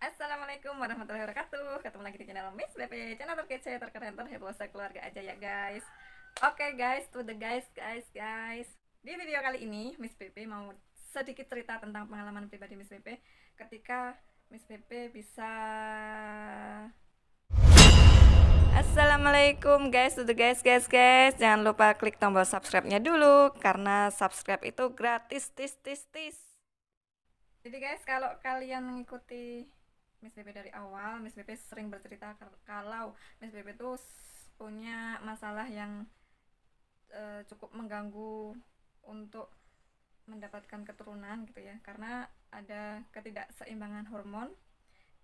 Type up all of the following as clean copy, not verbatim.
Assalamualaikum warahmatullahi wabarakatuh. Ketemu lagi di channel Miss BP, channel terkece, terkeren, terheboh sekeluarga aja ya guys. Oke guys, to the guys. Di video kali ini Miss BP mau sedikit cerita tentang pengalaman pribadi Miss BP ketika Miss BP bisa. Assalamualaikum guys, to the guys. Jangan lupa klik tombol subscribe-nya dulu karena subscribe itu gratis tis. Jadi guys, kalau kalian mengikuti Miss BP dari awal, Miss BP sering bercerita kalau Miss BP tuh punya masalah yang cukup mengganggu untuk mendapatkan keturunan gitu ya, karena ada ketidakseimbangan hormon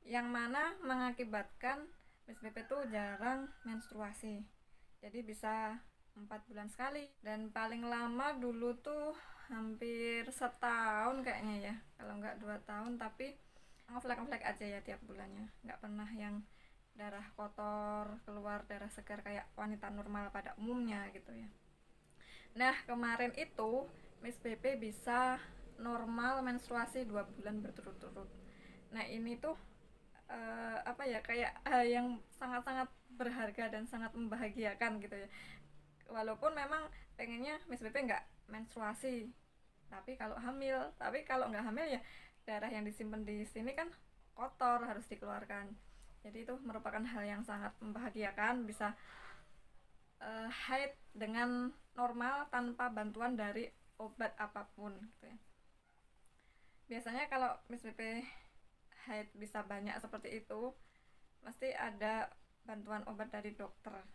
yang mana mengakibatkan Miss BP tuh jarang menstruasi. Jadi bisa 4 bulan sekali, dan paling lama dulu tuh hampir setahun kayaknya ya, kalau nggak 2 tahun, tapi ngeflek aja ya tiap bulannya, nggak pernah yang darah kotor keluar darah segar kayak wanita normal pada umumnya gitu ya. Nah kemarin itu Miss BP bisa normal menstruasi 2 bulan berturut-turut. Nah ini tuh apa ya, kayak yang sangat-sangat berharga dan sangat membahagiakan gitu ya. Walaupun memang pengennya Miss BP nggak menstruasi, tapi kalau nggak hamil ya darah yang disimpan di sini kan kotor, harus dikeluarkan. Jadi itu merupakan hal yang sangat membahagiakan, bisa haid dengan normal tanpa bantuan dari obat apapun gitu ya. Biasanya kalau Miss BP haid bisa banyak seperti itu, mesti ada bantuan obat dari dokter.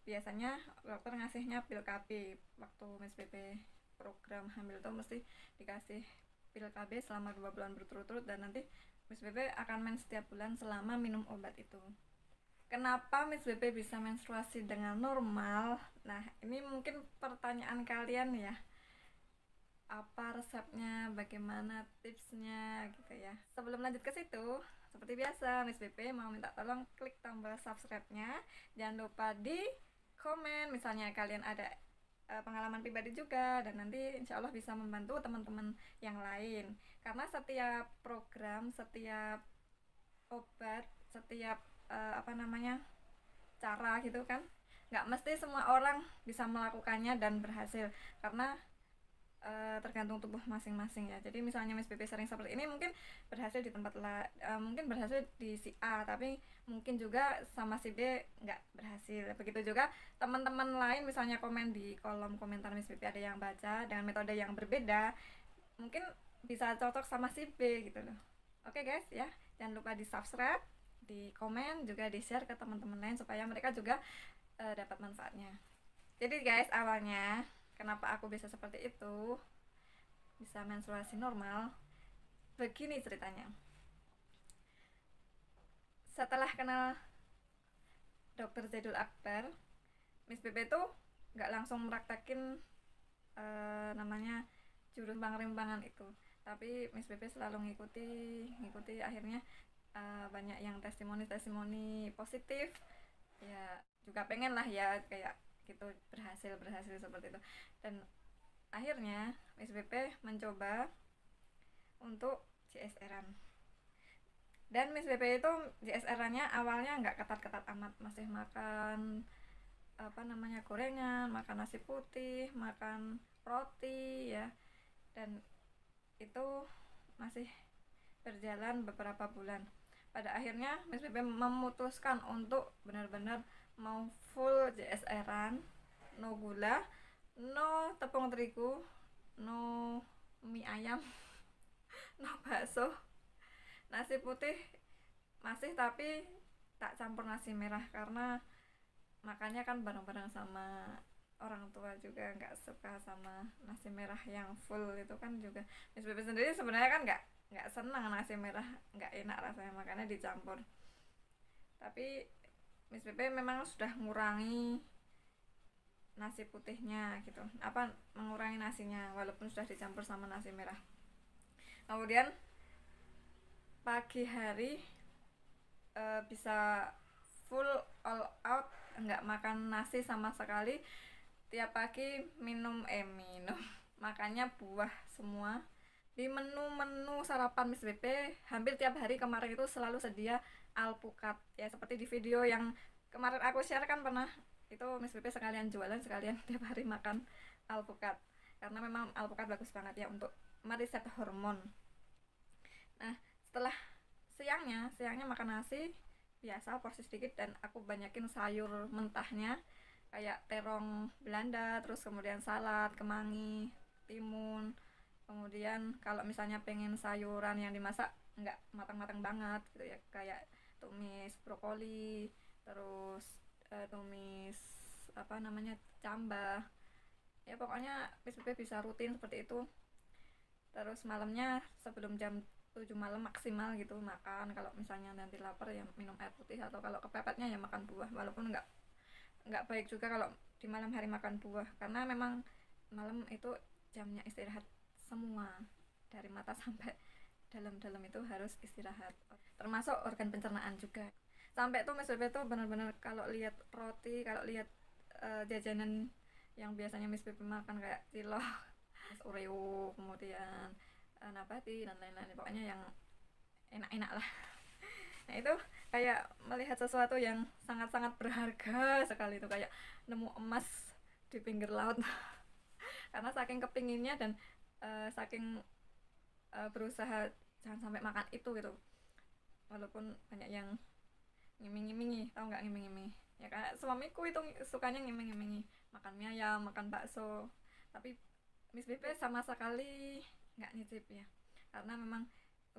Biasanya dokter ngasihnya pil KB. Waktu Miss BP program hamil tuh mesti dikasih pil KB selama 2 bulan berturut-turut, dan nanti Miss BP akan mens setiap bulan selama minum obat itu. Kenapa Miss BP bisa menstruasi dengan normal? Nah, ini mungkin pertanyaan kalian ya. Apa resepnya, bagaimana tipsnya gitu ya. Sebelum lanjut ke situ, seperti biasa Miss BP mau minta tolong klik tombol subscribe-nya. Jangan lupa di komen misalnya kalian ada pengalaman pribadi juga, dan nanti insya Allah bisa membantu teman-teman yang lain, karena setiap program, setiap obat, setiap apa namanya, cara gitu kan, nggak mesti semua orang bisa melakukannya dan berhasil, karena tergantung tubuh masing-masing ya. Jadi misalnya Miss BP sering seperti ini, mungkin berhasil di tempat mungkin berhasil di si A, tapi mungkin juga sama si B nggak berhasil. Begitu juga teman-teman lain misalnya komen di kolom komentar Miss BP, ada yang baca dengan metode yang berbeda, mungkin bisa cocok sama si B gitu loh. Oke guys ya, jangan lupa di subscribe, di komen, juga di share ke teman-teman lain supaya mereka juga dapat manfaatnya. Jadi guys, awalnya kenapa aku bisa seperti itu, bisa menstruasi normal, begini ceritanya. Setelah kenal dokter Zaidul Akbar, Miss BP tuh nggak langsung meraktekin namanya jurus rimbangan itu, tapi Miss BP selalu ngikuti akhirnya banyak yang testimoni positif ya, juga pengen lah ya kayak gitu, berhasil seperti itu. Dan akhirnya Miss BP mencoba untuk CSR-an, dan Miss BP itu CSR-nya awalnya nggak ketat-ketat amat, masih makan apa namanya, gorengan, makan nasi putih, makan roti ya, dan itu masih berjalan beberapa bulan. Pada akhirnya Miss BP memutuskan untuk benar-benar mau full CSR-an, no gula, no tepung terigu, no mie ayam, no bakso, nasi putih masih, tapi tak campur nasi merah, karena makannya kan bareng-bareng sama orang tua, juga nggak suka sama nasi merah yang full itu kan. Juga Miss Bebe sendiri sebenarnya kan nggak senang nasi merah, nggak enak rasanya, makanya dicampur. Tapi Miss Bebe memang sudah mengurangi nasi putihnya gitu, apa, mengurangi nasinya walaupun sudah dicampur sama nasi merah. Kemudian pagi hari bisa full all out, nggak makan nasi sama sekali. Tiap pagi minum makannya buah semua, di menu-menu sarapan Miss BP hampir tiap hari kemarin itu selalu sedia alpukat ya, seperti di video yang kemarin aku share kan pernah itu Miss BP sekalian jualan sekalian tiap hari makan alpukat karena memang alpukat bagus banget ya untuk mereset hormon. Nah setelah siangnya makan nasi biasa porsi sedikit dan aku banyakin sayur mentahnya kayak terong Belanda, terus kemudian salad, kemangi, timun. Kemudian kalau misalnya pengen sayuran yang dimasak nggak matang-matang banget gitu ya, kayak tumis brokoli, terus tumis apa namanya cambah. Ya pokoknya bisa rutin seperti itu. Terus malamnya sebelum jam 7 malam maksimal gitu makan, kalau misalnya nanti lapar ya minum air putih, atau kalau kepepetnya ya makan buah, walaupun nggak baik juga kalau di malam hari makan buah karena memang malam itu jamnya istirahat semua, dari mata sampai dalam-dalam itu harus istirahat, termasuk organ pencernaan juga. Sampai tuh Mas Bebe tuh benar-benar kalau lihat roti, kalau lihat jajanan yang biasanya Miss Bebe makan kayak cilok, Oreo, kemudian nabati dan lain-lain, pokoknya yang enak-enak lah. Nah itu kayak melihat sesuatu yang sangat-sangat berharga sekali, itu kayak nemu emas di pinggir laut. Karena saking kepinginnya dan saking berusaha jangan sampai makan itu gitu, walaupun banyak yang ngiming-ngimingi, tahu nggak ngiming-ngimingi ya, kayak suamiku itu sukanya ngiming-ngimingi makan mie ayam, makan bakso, tapi Miss BP sama sekali nggak nyicip ya, karena memang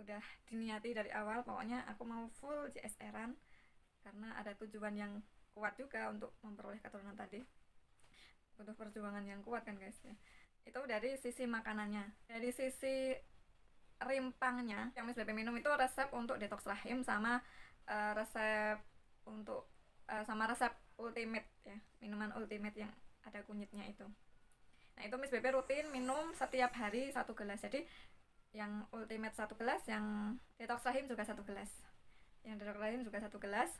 udah diniati dari awal pokoknya aku mau full CSR-an karena ada tujuan yang kuat juga untuk memperoleh keturunan tadi, butuh perjuangan yang kuat kan guys ya. Itu dari sisi makanannya. Dari sisi rimpangnya yang Miss BP minum itu resep untuk detox rahim sama resep untuk sama resep ultimate ya, minuman ultimate yang ada kunyitnya itu. Nah itu Miss BP rutin minum setiap hari 1 gelas, jadi yang ultimate 1 gelas, yang detox rahim juga 1 gelas, yang detox rahim juga 1 gelas.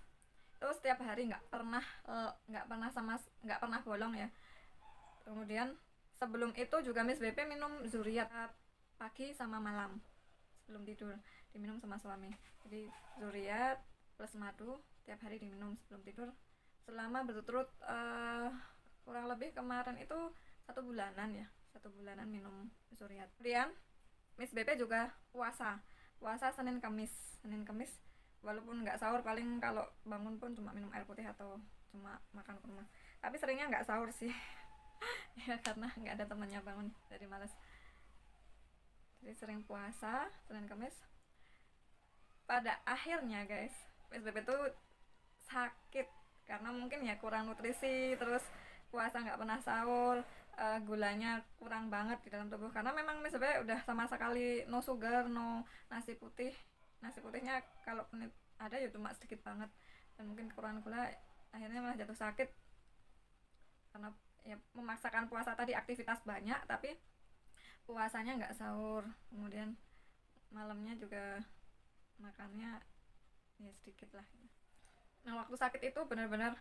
Terus setiap hari nggak pernah bolong ya. Kemudian sebelum itu juga Miss BP minum zuriat pagi sama malam sebelum tidur, diminum sama suami. Jadi zuriat plus madu tiap hari diminum sebelum tidur selama berturut-turut kurang lebih kemarin itu 1 bulanan ya, 1 bulanan minum zuriat. Kemudian Miss BP juga puasa Senin Kamis, walaupun nggak sahur, paling kalau bangun pun cuma minum air putih atau cuma makan kurma, tapi seringnya nggak sahur sih. Ya karena nggak ada temannya bangun, jadi males, jadi sering puasa Senin Kamis. Pada akhirnya guys Miss BP tuh sakit karena mungkin ya kurang nutrisi, terus puasa nggak pernah sahur, gulanya kurang banget di dalam tubuh karena memang Miss BP udah sama sekali no sugar, no nasi putihnya kalau ada ya cuma sedikit banget, dan mungkin kurang gula akhirnya malah jatuh sakit karena ya memaksakan puasa tadi, aktivitas banyak tapi puasanya nggak sahur, kemudian malamnya juga makannya ya sedikit lah. Nah waktu sakit itu benar-benar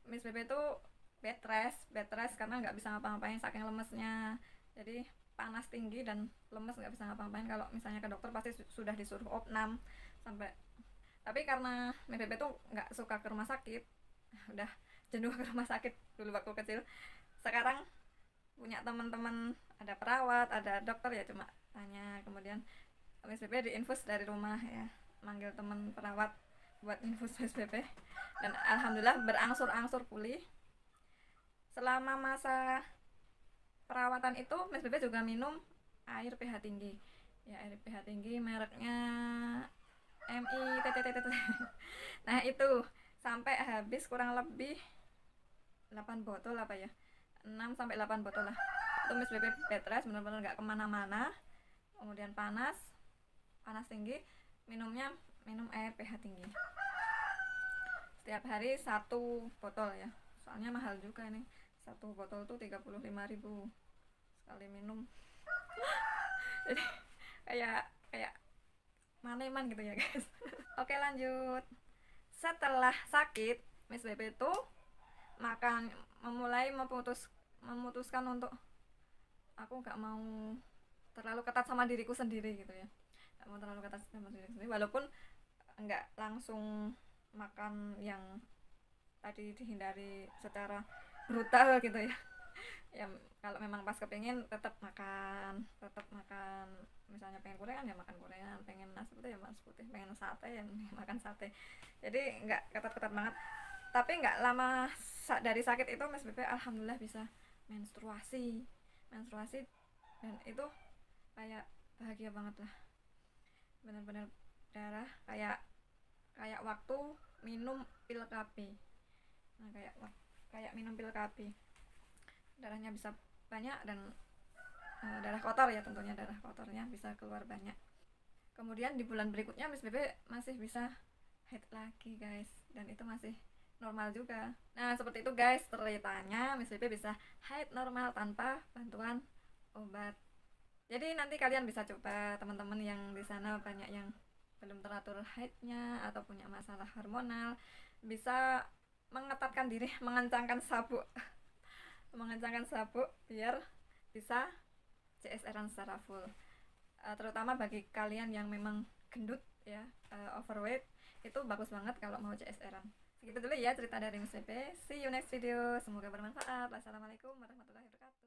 Miss BP itu bed rest karena nggak bisa ngapa-ngapain saking lemesnya, jadi panas tinggi dan lemes, nggak bisa ngapa-ngapain. Kalau misalnya ke dokter pasti sudah disuruh opnam sampai, tapi karena Miss BP tuh nggak suka ke rumah sakit, udah jenuh ke rumah sakit dulu waktu kecil. Sekarang punya teman-teman ada perawat, ada dokter ya cuma tanya, kemudian Miss BP diinfus dari rumah ya, manggil teman perawat buat infus Miss BP, dan alhamdulillah berangsur-angsur pulih. Selama masa perawatan itu Miss BP juga minum air pH tinggi ya, air pH tinggi mereknya MI. Nah itu sampai habis kurang lebih 8 botol apa ya, 6 sampai 8 botol lah. Itu Miss BP bed rest, benar-benar nggak kemana-mana. Kemudian panas tinggi, minum air pH tinggi setiap hari 1 botol ya, soalnya mahal juga nih, 1 botol tuh 35.000 sekali minum. Jadi kayak maneman gitu ya guys. Oke lanjut. Setelah sakit Miss BP itu memutuskan untuk aku nggak mau terlalu ketat sama diriku sendiri gitu ya, nggak mau terlalu ketat sama diriku sendiri, walaupun nggak langsung makan yang tadi dihindari secara brutal gitu ya. Ya kalau memang pas kepingin tetap makan, misalnya pengen gorengan ya makan gorengan, pengen nasi putih ya nasi putih, pengen sate ya makan sate, jadi nggak ketat-ketat banget. Tapi nggak lama dari sakit itu Mas Bebe alhamdulillah bisa menstruasi menstruasi dan itu kayak bahagia banget lah, bener-bener darah kayak kayak waktu minum pil KB. Nah kayak minum pil KB, darahnya bisa banyak dan darah kotor ya, tentunya darah kotornya bisa keluar banyak. Kemudian di bulan berikutnya Miss Bebe masih bisa haid lagi guys, dan itu masih normal juga. Nah seperti itu guys ceritanya Miss Bebe bisa haid normal tanpa bantuan obat. Jadi nanti kalian bisa coba, teman-teman yang di sana banyak yang belum teratur haidnya atau punya masalah hormonal, bisa mengetatkan diri, mengencangkan sabuk mengencangkan sabuk biar bisa CSR-an secara full. Terutama bagi kalian yang memang gendut ya, overweight, itu bagus banget kalau mau CSR-an. Segitu dulu ya cerita dari Miss Bebe. See you next video, semoga bermanfaat. Wassalamualaikum warahmatullahi wabarakatuh.